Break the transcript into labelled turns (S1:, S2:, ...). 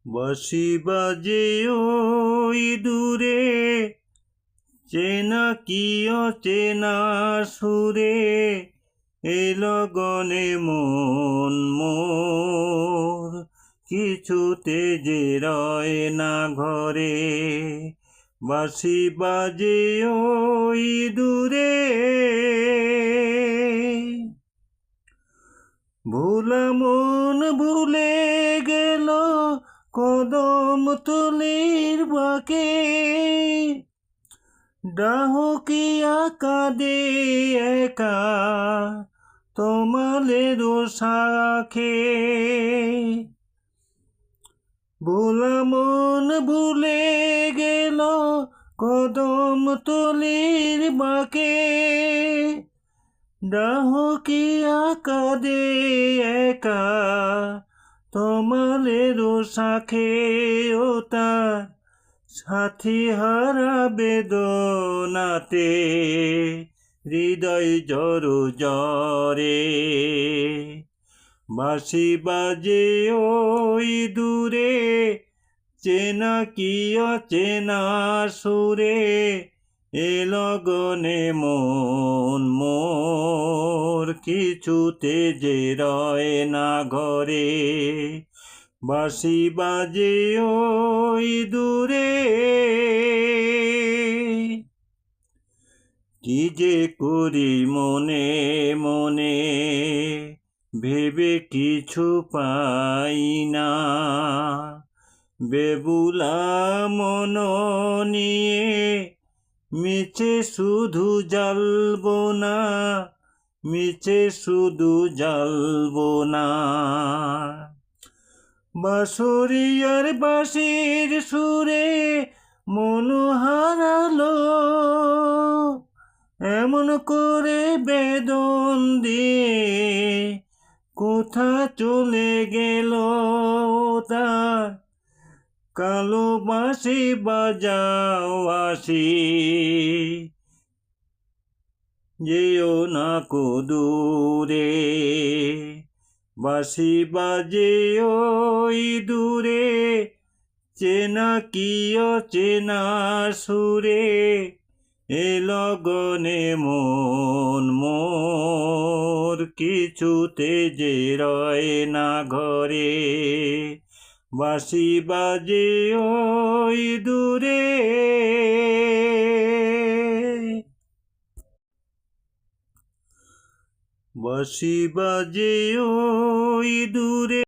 S1: বাঁশি বাজে ওই দূরে, চেনা কি অচেনা সুরে, এ লগনে মন মোর কিছুতে যে রয় না ঘরে। বাঁশি বাজে ওই দূরে, ভোলা মন ভুলে গেল কদম তলির বাঁকে, ডাহকিয়া কাঁদে একা তমালের শাখে। ভোলা মন ভুলে গেল কদম তলির বাঁকে, ডাহকিয়া কাঁদে একা তমালের শাখে। ও তার সাথী হারা বেদনাতে হৃদয় জড়ো জ্বরে। বাঁশি বাজে ওই দূরে, চেনা কি অচেনা সুরে, এ লগনে মন মোর কিছুতে যে রয় না ঘরে। বাঁশি বাজে ওই দূরে, কি যে করি মনে মনে ভেবে কিছু পাই না, বেবুলা মন নিয়ে মিছে শুধু জ্বালবো না, মিছে শুধু জ্বালবো না। বাঁশরিয়ার বাঁশির সুরে মন হারালো, এমন করে বেদন দিয়ে কোথা চলে গেল তার। কালো বাঁশি বাজাও আসি, যেও না কো দূরে। বাঁশি বাজে ওই দূরে, চেনা কি অচেনা সুরে, এ লগনে মন মোর কিছুতে যে রয় না ঘরে। বাঁশি বাজে ওই দূরে। বাঁশি বাজে ওই দূরে।